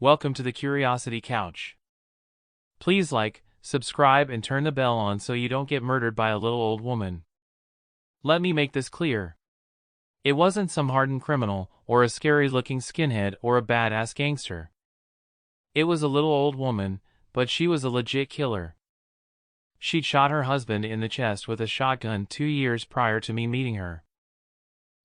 Welcome to the Curiosity Couch. Please like, subscribe and turn the bell on so you don't get murdered by a little old woman. Let me make this clear. It wasn't some hardened criminal, or a scary-looking skinhead, or a badass gangster. It was a little old woman, but she was a legit killer. She'd shot her husband in the chest with a shotgun 2 years prior to me meeting her.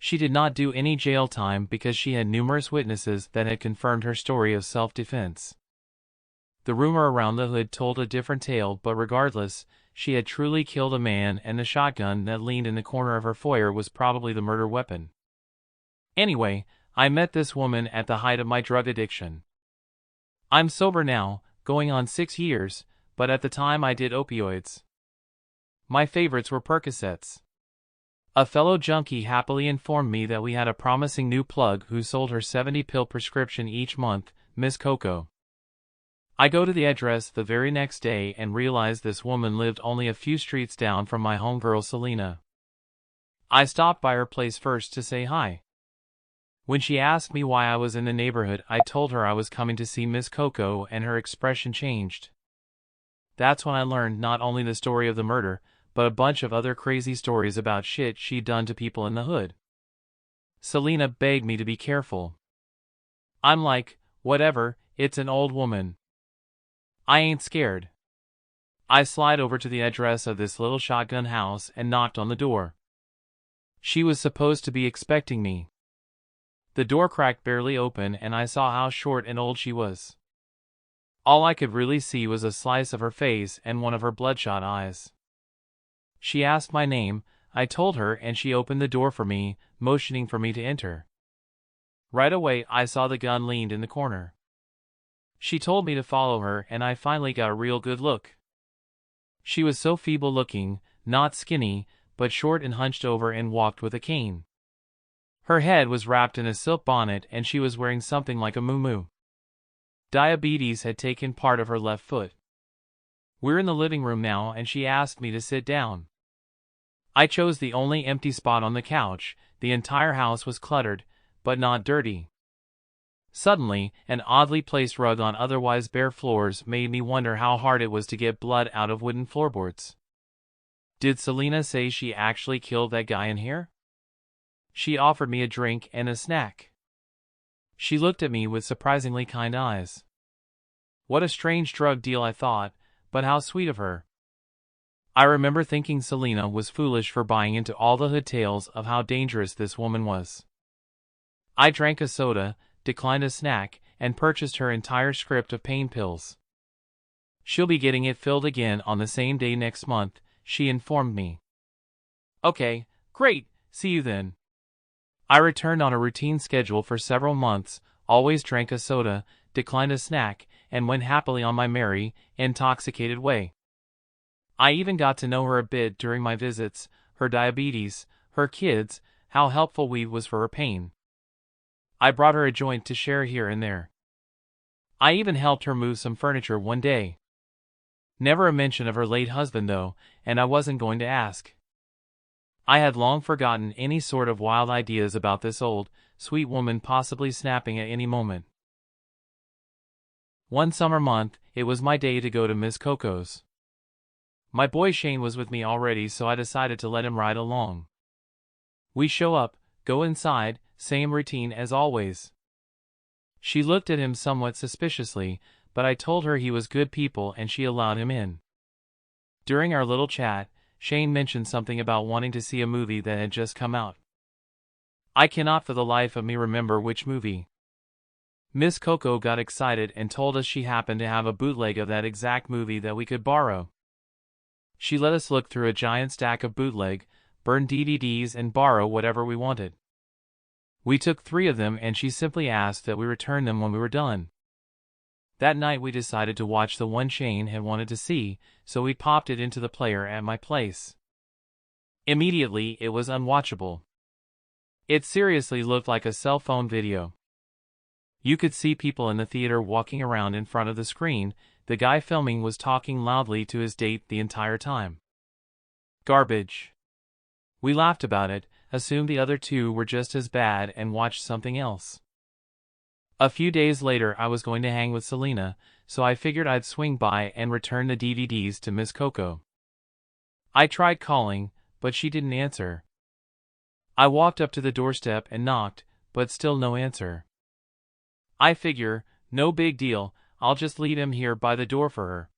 She did not do any jail time because she had numerous witnesses that had confirmed her story of self-defense. The rumor around the hood told a different tale, but regardless, she had truly killed a man, and the shotgun that leaned in the corner of her foyer was probably the murder weapon. Anyway, I met this woman at the height of my drug addiction. I'm sober now, going on 6 years, but at the time I did opioids. My favorites were Percocets. A fellow junkie happily informed me that we had a promising new plug who sold her 70-pill prescription each month, Miss Coco. I go to the address the very next day and realize this woman lived only a few streets down from my homegirl Selena. I stopped by her place first to say hi. When she asked me why I was in the neighborhood, I told her I was coming to see Miss Coco, and her expression changed. That's when I learned not only the story of the murder, but a bunch of other crazy stories about shit she'd done to people in the hood. Selena begged me to be careful. I'm like, whatever, it's an old woman. I ain't scared. I slide over to the address of this little shotgun house and knocked on the door. She was supposed to be expecting me. The door cracked barely open and I saw how short and old she was. All I could really see was a slice of her face and one of her bloodshot eyes. She asked my name, I told her, and she opened the door for me, motioning for me to enter. Right away I saw the gun leaned in the corner. She told me to follow her, and I finally got a real good look. She was so feeble-looking, not skinny, but short and hunched over, and walked with a cane. Her head was wrapped in a silk bonnet and she was wearing something like a muumuu. Diabetes had taken part of her left foot. We're in the living room now and she asked me to sit down. I chose the only empty spot on the couch. The entire house was cluttered, but not dirty. Suddenly, an oddly placed rug on otherwise bare floors made me wonder how hard it was to get blood out of wooden floorboards. Did Selena say she actually killed that guy in here? She offered me a drink and a snack. She looked at me with surprisingly kind eyes. What a strange drug deal, I thought, but how sweet of her. I remember thinking Selena was foolish for buying into all the hood tales of how dangerous this woman was. I drank a soda, declined a snack, and purchased her entire script of pain pills. She'll be getting it filled again on the same day next month, she informed me. Okay, great, see you then. I returned on a routine schedule for several months, always drank a soda, declined a snack, and went happily on my merry, intoxicated way. I even got to know her a bit during my visits, her diabetes, her kids, how helpful weed was for her pain. I brought her a joint to share here and there. I even helped her move some furniture one day. Never a mention of her late husband though, and I wasn't going to ask. I had long forgotten any sort of wild ideas about this old, sweet woman possibly snapping at any moment. One summer month, it was my day to go to Miss Coco's. My boy Shane was with me already, so I decided to let him ride along. We show up, go inside, same routine as always. She looked at him somewhat suspiciously, but I told her he was good people and she allowed him in. During our little chat, Shane mentioned something about wanting to see a movie that had just come out. I cannot for the life of me remember which movie. Miss Coco got excited and told us she happened to have a bootleg of that exact movie that we could borrow. She let us look through a giant stack of bootleg, burn DVDs and borrow whatever we wanted. We took 3 of them and she simply asked that we return them when we were done. That night we decided to watch the one Shane had wanted to see, so we popped it into the player at my place. Immediately it was unwatchable. It seriously looked like a cell phone video. You could see people in the theater walking around in front of the screen. The guy filming was talking loudly to his date the entire time. Garbage. We laughed about it, assumed the other 2 were just as bad, and watched something else. A few days later I was going to hang with Selena, so I figured I'd swing by and return the DVDs to Miss Coco. I tried calling, but she didn't answer. I walked up to the doorstep and knocked, but still no answer. I figure, no big deal, I'll just leave him here by the door for her.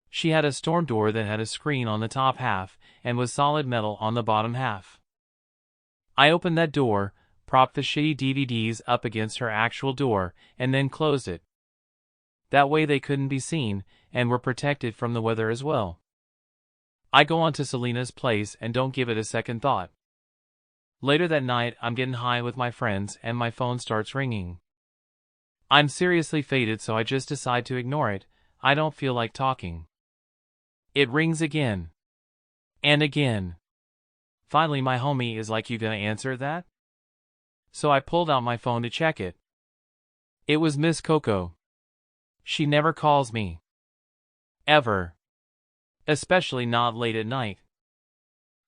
She had a storm door that had a screen on the top half and was solid metal on the bottom half. I opened that door, propped the shitty DVDs up against her actual door, and then closed it. That way they couldn't be seen, and were protected from the weather as well. I go on to Selena's place and don't give it a second thought. Later that night I'm getting high with my friends and my phone starts ringing. I'm seriously faded, so I just decide to ignore it. I don't feel like talking. It rings again. And again. Finally my homie is like, "You gonna answer that?" So I pulled out my phone to check it. It was Miss Coco. She never calls me. Ever. Especially not late at night.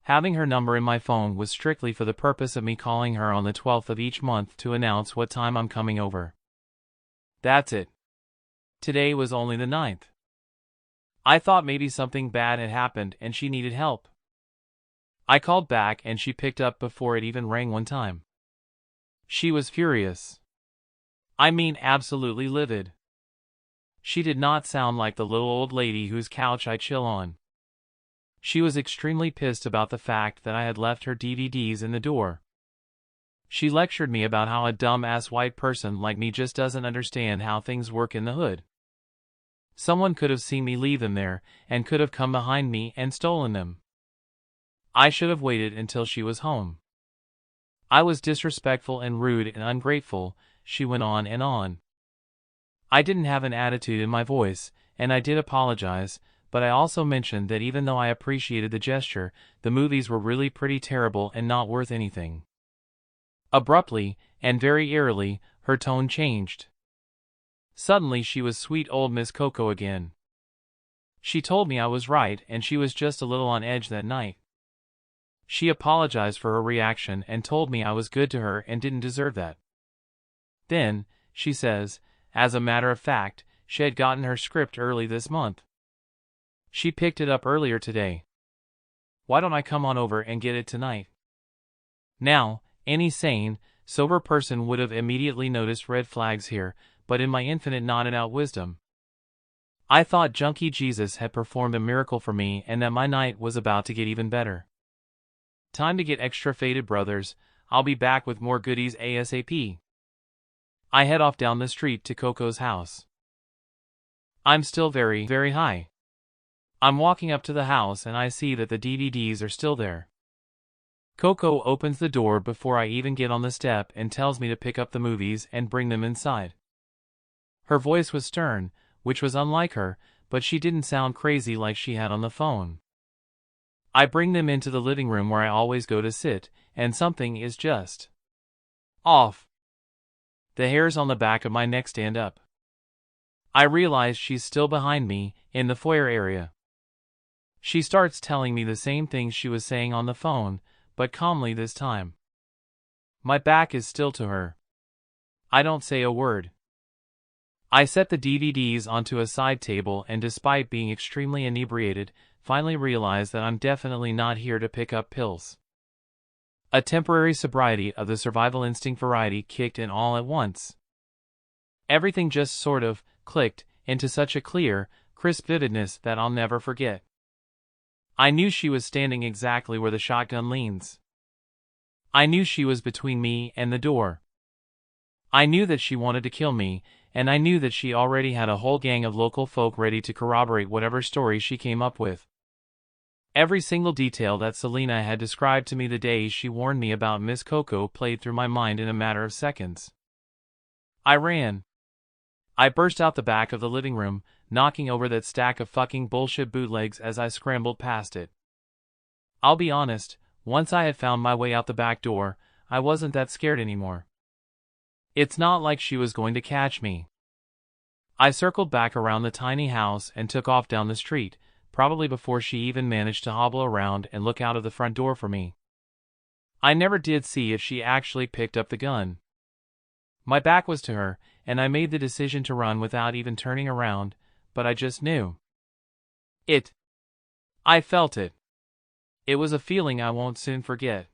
Having her number in my phone was strictly for the purpose of me calling her on the 12th of each month to announce what time I'm coming over. That's it. Today was only the 9th. I thought maybe something bad had happened and she needed help. I called back and she picked up before it even rang one time. She was furious. I mean absolutely livid. She did not sound like the little old lady whose couch I chill on. She was extremely pissed about the fact that I had left her DVDs in the door. She lectured me about how a dumb-ass white person like me just doesn't understand how things work in the hood. Someone could have seen me leave them there, and could have come behind me and stolen them. I should have waited until she was home. I was disrespectful and rude and ungrateful, she went on and on. I didn't have an attitude in my voice, and I did apologize, but I also mentioned that even though I appreciated the gesture, the movies were really pretty terrible and not worth anything. Abruptly, and very eerily, her tone changed. Suddenly she was sweet old Miss Coco again. She told me I was right and she was just a little on edge that night. She apologized for her reaction and told me I was good to her and didn't deserve that. Then, she says, as a matter of fact, she had gotten her script early this month. She picked it up earlier today. Why don't I come on over and get it tonight? Now, any sane, sober person would have immediately noticed red flags here, but in my infinite knotted-out wisdom, I thought Junkie Jesus had performed a miracle for me and that my night was about to get even better. Time to get extra faded, brothers. I'll be back with more goodies ASAP. I head off down the street to Coco's house. I'm still very, very high. I'm walking up to the house and I see that the DVDs are still there. Coco opens the door before I even get on the step and tells me to pick up the movies and bring them inside. Her voice was stern, which was unlike her, but she didn't sound crazy like she had on the phone. I bring them into the living room where I always go to sit, and something is just off. The hairs on the back of my neck stand up. I realize she's still behind me, in the foyer area. She starts telling me the same things she was saying on the phone, but calmly this time. My back is still to her. I don't say a word. I set the DVDs onto a side table and despite being extremely inebriated, finally realize that I'm definitely not here to pick up pills. A temporary sobriety of the survival instinct variety kicked in all at once. Everything just sort of clicked into such a clear, crisp vividness that I'll never forget. I knew she was standing exactly where the shotgun leans. I knew she was between me and the door. I knew that she wanted to kill me, and I knew that she already had a whole gang of local folk ready to corroborate whatever story she came up with. Every single detail that Selena had described to me the day she warned me about Miss Coco played through my mind in a matter of seconds. I ran. I burst out the back of the living room, knocking over that stack of fucking bullshit bootlegs as I scrambled past it. I'll be honest, once I had found my way out the back door, I wasn't that scared anymore. It's not like she was going to catch me. I circled back around the tiny house and took off down the street, probably before she even managed to hobble around and look out of the front door for me. I never did see if she actually picked up the gun. My back was to her, and I made the decision to run without even turning around, but I just knew. I felt it. It was a feeling I won't soon forget.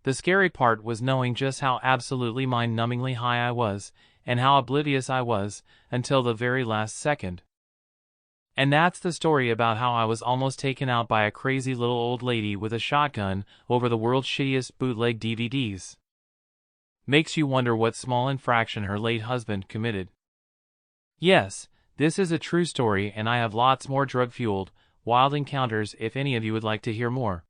The scary part was knowing just how absolutely mind-numbingly high I was, and how oblivious I was, until the very last second. And that's the story about how I was almost taken out by a crazy little old lady with a shotgun over the world's shittiest bootleg DVDs. Makes you wonder what small infraction her late husband committed. Yes, this is a true story, and I have lots more drug-fueled, wild encounters if any of you would like to hear more.